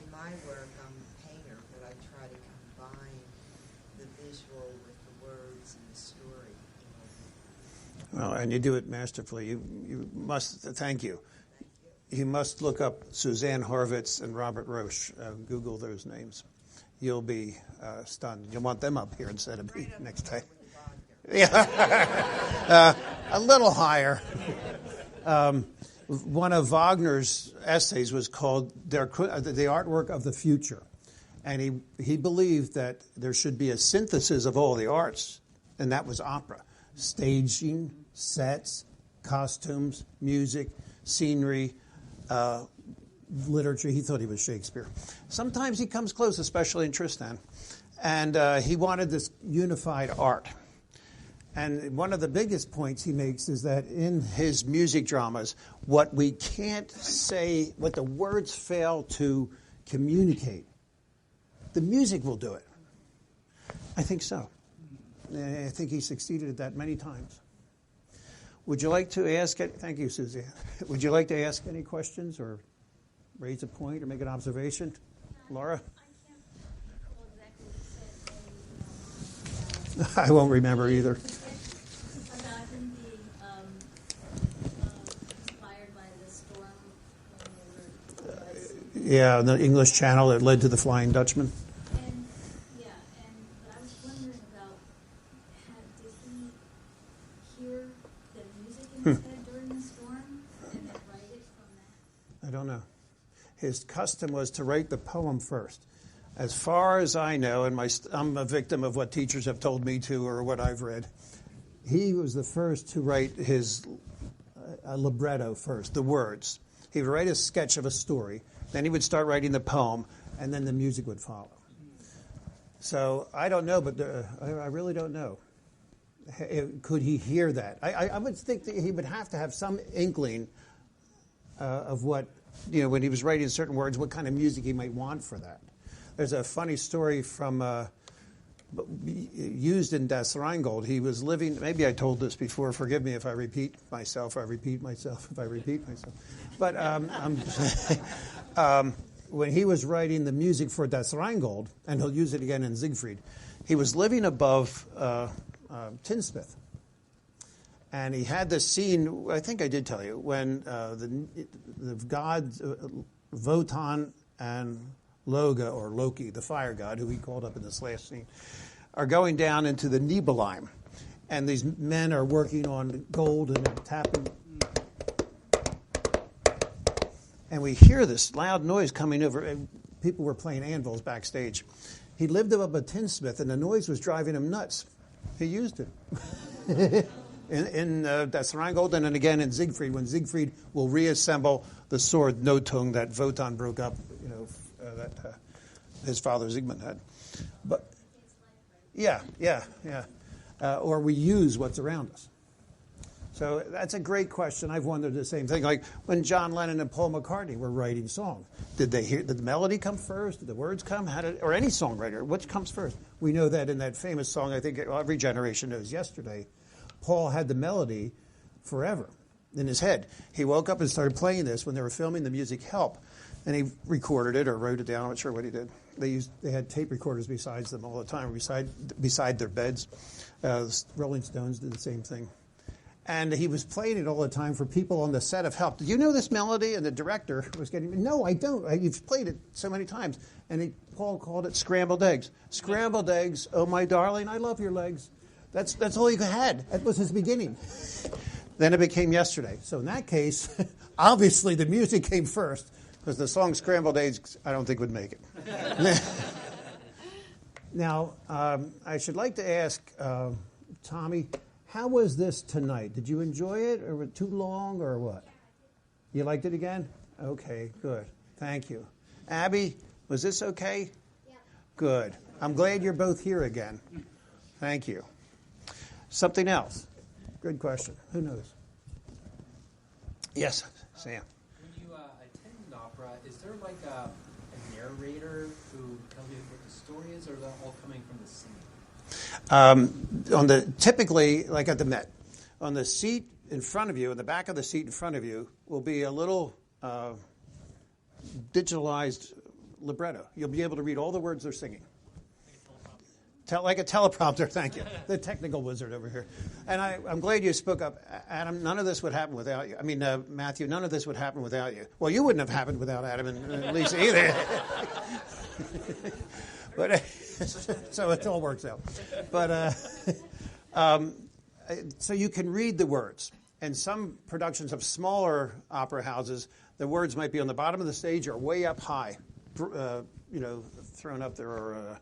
F: in my work, I'm a painter, but I try to combine the visual with the words and the story.
A: Well, and you do it masterfully. You must, thank you. You must look up Suzanne Horvitz and Robert Roche. Google those names. You'll be stunned. You'll want them up here instead of me next time. Yeah, a little higher. One of Wagner's essays was called "The Artwork of the Future," and he believed that there should be a synthesis of all the arts, and that was opera, staging, sets, costumes, music, scenery, literature. He thought he was Shakespeare. Sometimes he comes close, especially in Tristan. And he wanted this unified art. And one of the biggest points he makes is that in his music dramas, what we can't say, what the words fail to communicate, the music will do it. I think so. I think he succeeded at that many times. Would you like to ask it? Thank you, Suzanne. Would you like to ask any questions or raise a point or make an observation? Laura?
D: I can't recall exactly what you said.
A: I won't remember either.
D: About him being inspired by the storm when they were.
A: Yeah, the English Channel that led to the Flying Dutchman.
D: But I was wondering about did he hear the music in his head during the storm and then write it from that?
A: I don't know. His custom was to write the poem first. As far as I know, and I'm a victim of what teachers have told me to or what I've read, he was the first to write his libretto first, the words. He would write a sketch of a story, then he would start writing the poem, and then the music would follow. So I don't know, but I really don't know. Could he hear that? I would think that he would have to have some inkling of what, when he was writing certain words, what kind of music he might want for that. There's a funny story from used in Das Rheingold. He was living, maybe I told this before, forgive me if I repeat myself, But when he was writing the music for Das Rheingold, and he'll use it again in Siegfried, he was living above Tinsmith. And he had this scene, I think I did tell you, when the gods, Votan and Loki, the fire god, who he called up in this last scene, are going down into the Nibelheim. And these men are working on gold and tapping. And we hear this loud noise coming over. And people were playing anvils backstage. He lived above a tinsmith, and the noise was driving him nuts. He used it. in Das Rheingold, and then again in Siegfried, when Siegfried will reassemble the sword Notung that Wotan broke up, that his father Siegmund had. But yeah. Or we use what's around us. So that's a great question. I've wondered the same thing. Like when John Lennon and Paul McCartney were writing songs, did the melody come first? Did the words come? Or any songwriter, which comes first? We know that in that famous song, I think every generation knows, Yesterday, Paul had the melody forever. in his head. He woke up and started playing this when they were filming the music Help, and he recorded it or wrote it down. I'm not sure what he did. They had tape recorders besides them all the time, beside their beds. Rolling Stones did the same thing. And he was playing it all the time for people on the set of Help. Do you know this melody? And the director was getting, no, I don't. You've played it so many times. And Paul called it Scrambled Eggs. Scrambled eggs, oh my darling, I love your legs. That's all he had. That was his beginning. Then it became Yesterday. So in that case, obviously the music came first, because the song Scrambled Eggs I don't think would make it. Now, I should like to ask Tommy, how was this tonight? Did you enjoy it, or was it too long, or what? You liked it again? Okay, good. Thank you. Abby, was this okay? Yeah. Good. I'm glad you're both here again. Thank you. Something else? Good question. Who knows? Yes, Sam.
G: When you attend an opera, is there like a narrator who tells you what the story is, or is that all coming from the singing?
A: Typically, like at the Met, on the seat in front of you, in the back of the seat in front of you, will be a little digitalized libretto. You'll be able to read all the words they're singing. Like a teleprompter, thank you. The technical wizard over here. And I'm glad you spoke up. Adam, none of this would happen without you. I mean, Matthew, none of this would happen without you. Well, you wouldn't have happened without Adam and Lisa either. But so it all works out. But so you can read the words. And some productions of smaller opera houses, the words might be on the bottom of the stage or way up high, thrown up there or...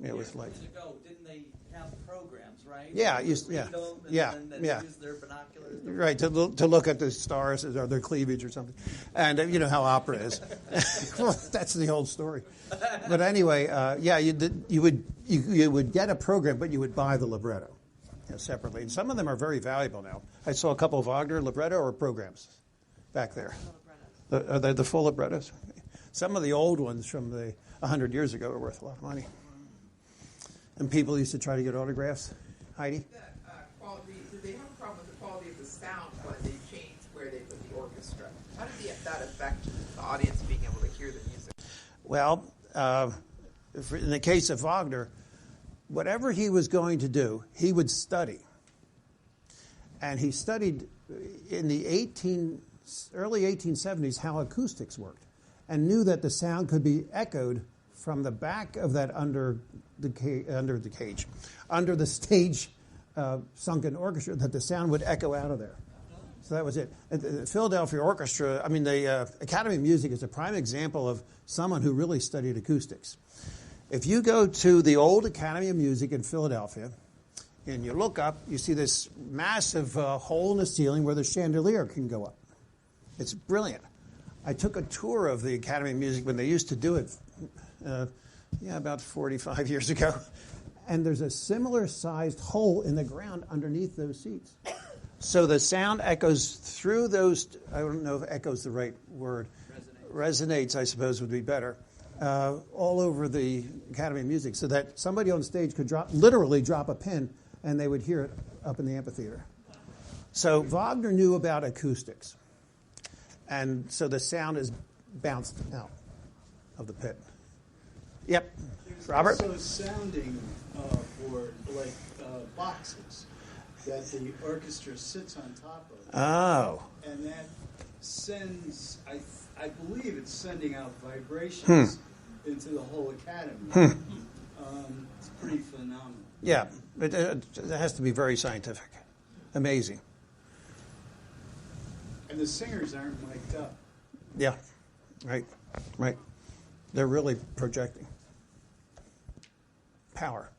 A: it was like.
B: Years ago, didn't they have programs, right?
A: Yeah,
B: Use their binoculars.
A: Right, to look at the stars or their cleavage or something, and you know how opera is. Well, that's the old story. But anyway, you would get a program, but you would buy the libretto separately, and some of them are very valuable now. I saw a couple of Wagner libretto or programs back there. Are they the full librettos? Some of the old ones from 100 years ago are worth a lot of money. And people used to try to get autographs. Heidi?
H: Quality, did they have a problem with the quality of the sound when they changed where they put the orchestra? How did that affect the audience being able to hear the music?
A: Well, in the case of Wagner, whatever he was going to do, he would study. And he studied in the early 1870s how acoustics worked and knew that the sound could be echoed from the back of that under the stage sunken orchestra, that the sound would echo out of there. So that was it. The Philadelphia Orchestra, the Academy of Music is a prime example of someone who really studied acoustics. If you go to the old Academy of Music in Philadelphia and you look up, you see this massive hole in the ceiling where the chandelier can go up. It's brilliant. I took a tour of the Academy of Music when they used to do it about 45 years ago. And there's a similar-sized hole in the ground underneath those seats. So the sound echoes through those, I don't know if echo's the right word. Resonates, I suppose, would be better. All over the Academy of Music, so that somebody on stage could literally drop a pin, and they would hear it up in the amphitheater. So Wagner knew about acoustics. And so the sound is bounced out of the pit. Yep.
I: There's
A: Robert?
I: also sounding board, like boxes, that the orchestra sits on top of.
A: Oh.
I: And that sends, I believe it's sending out vibrations into the whole academy. It's pretty phenomenal.
A: Yeah. It has to be very scientific. Amazing.
I: And the singers aren't mic'd up.
A: Yeah. Right. They're really projecting power.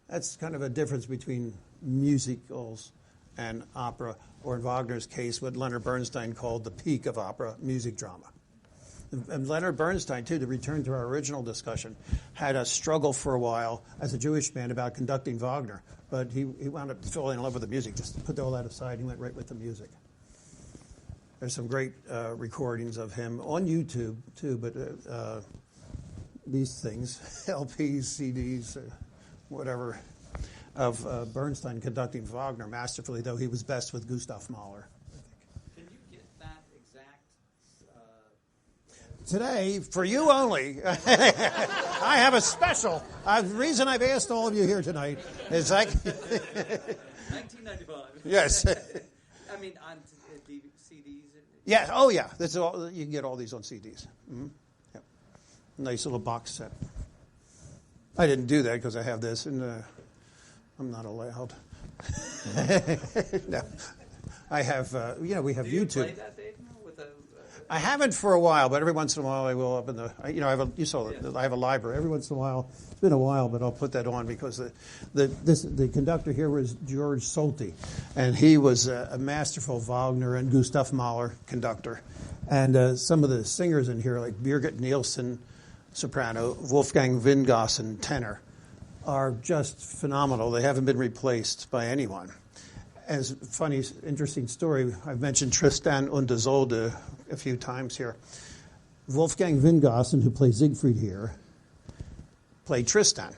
A: That's kind of a difference between musicals and opera, or in Wagner's case, what Leonard Bernstein called the peak of opera, music drama. And Leonard Bernstein, too, to return to our original discussion, had a struggle for a while as a Jewish man about conducting Wagner, but he wound up falling in love with the music. Just put all that aside, he went right with the music. There's some great recordings of him on YouTube, too, but these things, LPs, CDs, whatever. of Bernstein conducting Wagner masterfully, though he was best with Gustav Mahler.
B: Can you get that exact?
A: Today, for you only, I have a special. The reason I've asked all of you here tonight is
B: 1995.
A: Yes.
B: I mean, on CDs.
A: Yeah. Oh, yeah. That's all. You can get all these on CDs. Mm-hmm. Yep. Nice little box set. I didn't do that because I have this, and I'm not allowed. No. I have. We have
B: Do you
A: YouTube.
B: play that, Dave? With a,
A: I haven't for a while, but every once in a while I will up in the. I have a library. Every once in a while, it's been a while, but I'll put that on because the conductor here was George Solti, and he was a masterful Wagner and Gustav Mahler conductor, and some of the singers in here like Birgit Nielsen, soprano, Wolfgang Wingassen, tenor, are just phenomenal. They haven't been replaced by anyone. As a funny, interesting story, I've mentioned Tristan und Isolde a few times here. Wolfgang Wingassen, who plays Siegfried here, played Tristan.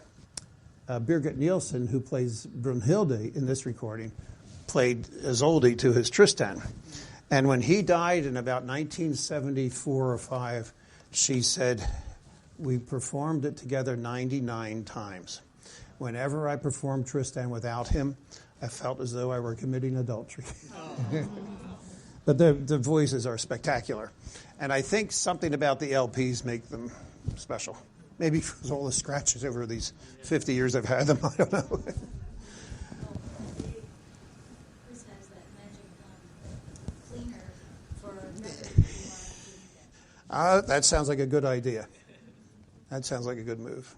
A: Birgit Nielsen, who plays Brunhilde in this recording, played Isolde to his Tristan. And when he died in about 1974 or 5, she said, we performed it together 99 times. Whenever I performed Tristan without him, I felt as though I were committing adultery. But the voices are spectacular. And I think something about the LPs make them special. Maybe because all the scratches over these 50 years I've had them, I don't know.
D: Chris has that magic cleaner for records.
A: That sounds like a good idea. That sounds like a good move.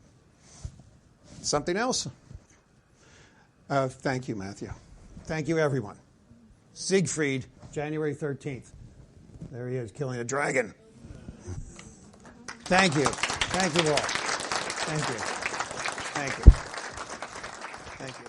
A: Something else? Thank you, Matthew. Thank you, everyone. Siegfried, January 13th. There he is, killing a dragon. Thank you. Thank you all. Thank you. Thank you. Thank you.